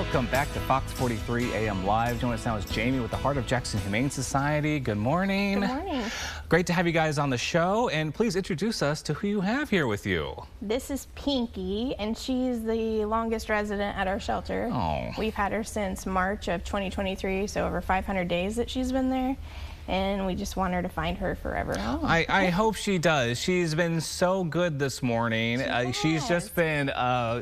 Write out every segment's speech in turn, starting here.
welcome back to Fox 43 AM Live. Joining us now is Jamie with the Heart of Jackson Humane Society. Good morning. Good morning. Great to have you guys on the show, and please introduce us to who you have here with you. This is Pinky, and she's the longest resident at our shelter. Oh. We've had her since March of 2023, so over 500 days that she's been there. And we just want her to find her forever home. I hope she does. She's been so good this morning. She's just been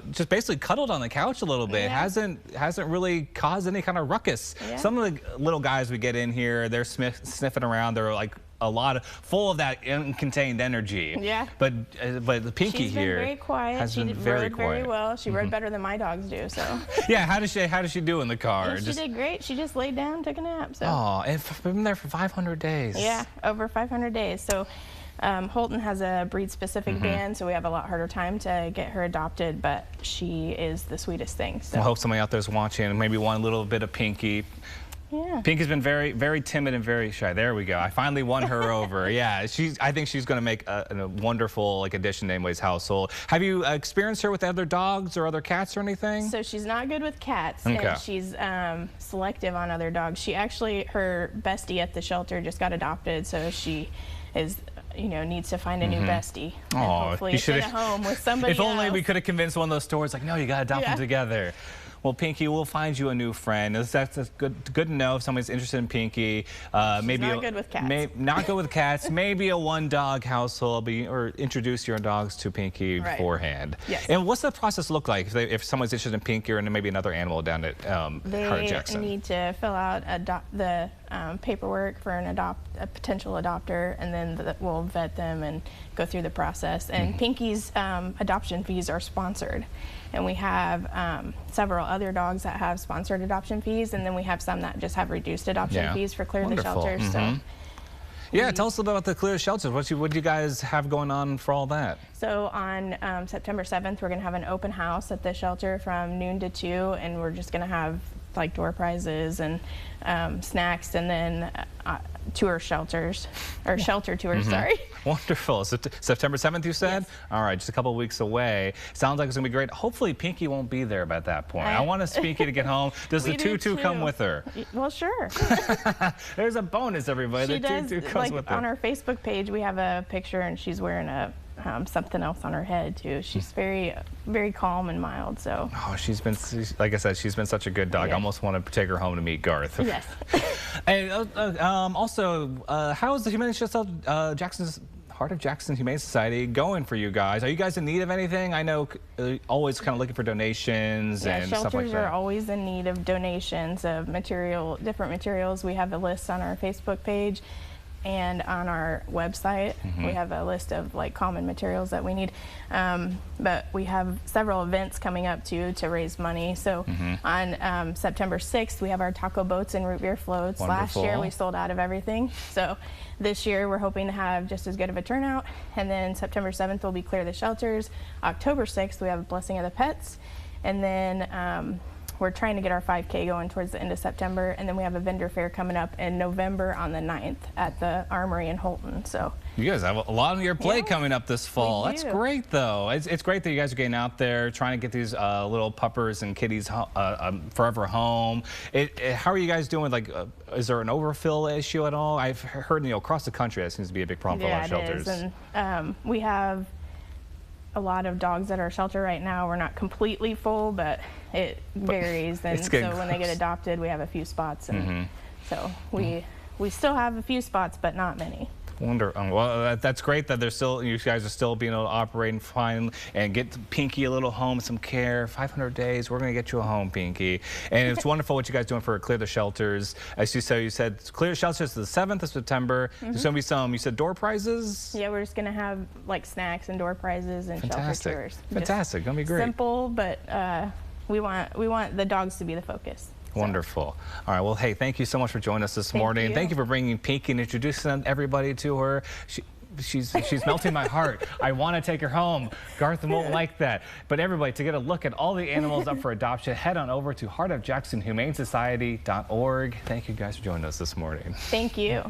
just basically cuddled on the couch a little bit. Yeah. Hasn't really caused any kind of ruckus. Yeah. Some of the little guys we get in here, they're sniffing around. They're like full of that uncontained energy. Yeah. But the Pinky She's been here very quiet. has been She very rode quiet. very well. She rode better than my dogs do. So. Yeah. How does she do in the car? She did great. She just laid down, took a nap. So. Oh, and been there for 500 days. Yeah, over 500 days. So. Holton has a breed-specific ban, so we have a lot harder time to get her adopted, but she is the sweetest thing. So. I hope somebody out there is watching and maybe want a little bit of Pinky. Yeah. Pinky's been very, very timid and very shy. There we go. I finally won her over. Yeah, I think she's going to make a wonderful addition to anybody's household. Have you experienced her with other dogs or other cats or anything? So she's not good with cats, Okay. and she's selective on other dogs. Her bestie at the shelter just got adopted, so she is, needs to find a new bestie. And hopefully it's in a home with somebody If only else. we could have convinced one of those stores, like, no, you got to adopt them together. Well, Pinky, we'll find you a new friend. That's good to know if somebody's interested in Pinky. Maybe not good with cats. Not good with cats. Maybe a one-dog household, or introduce your dogs to Pinky beforehand. Yes. And what's the process look like if someone's interested in Pinky or maybe another animal down at Heart of Jackson? They need to fill out the paperwork for a potential adopter, and then we'll vet them and go through the process. And Pinky's adoption fees are sponsored. And we have several other dogs that have sponsored adoption fees, and then we have some that just have reduced adoption fees for Clear the Shelters. So yeah, tell us a little bit about the Clear the Shelters. What do you guys have going on for all that? So on September 7th, we're going to have an open house at the shelter from noon to 2, and we're just going to have like door prizes and snacks, and then shelter tours, sorry. Wonderful. So September 7th, you said? Yes. All right, just a couple of weeks away. Sounds like it's going to be great. Hopefully, Pinky won't be there by that point. I want Pinky to get home. Does the tutu come with her? Well, sure. There's a bonus, everybody. The tutu comes with her. On our Facebook page, we have a picture, and she's wearing something else on her head, too. She's very, very calm and mild, so. Oh, like I said, she's been such a good dog. I almost want to take her home to meet Garth. Yes. And also, how is the Heart of Jackson Humane Society going for you guys? Are you guys in need of anything? I know always kind of looking for donations and stuff like that. Shelters are always in need of donations of different materials. We have a list on our Facebook page and on our website. We have a list of common materials that we need, but we have several events coming up too to raise money. So on September 6th, we have our taco boats and root beer floats. Wonderful. Last year we sold out of everything, so this year we're hoping to have just as good of a turnout. And then September 7th will be Clear the Shelters. October 6th we have a Blessing of the Pets, and then we're trying to get our 5K going towards the end of September, and then we have a vendor fair coming up in November on the 9th at the Armory in Holton. So you guys have a lot on your plate coming up this fall. We That's do. great, though. It's great that you guys are getting out there trying to get these little puppers and kitties forever home. How are you guys doing? Is there an overfill issue at all? I've heard across the country that seems to be a big problem for a lot of shelters. Yeah, it is. And we have a lot of dogs at our shelter right now. We're not completely full, but it varies. And so when they get adopted, we have a few spots, and so we still have a few spots, but not many. Well, that's great that you guys are still being able to operate fine and get Pinky a little home, some care. 500 days, we're going to get you a home, Pinky. And it's wonderful what you guys are doing for Clear the Shelters. As you said Clear the Shelters the 7th of September. There's going to be you said door prizes? Yeah, we're just going to have snacks and door prizes and shelter tours. Fantastic, going to be great. Simple, but we want the dogs to be the focus. Wonderful. All right. Well, hey, thank you so much for joining us this morning. Thank you for bringing Pinky and introducing everybody to her. She's melting my heart. I want to take her home. Garth won't like that. But everybody, to get a look at all the animals up for adoption, head on over to heartofjacksonhumanesociety.org. Thank you guys for joining us this morning. Thank you.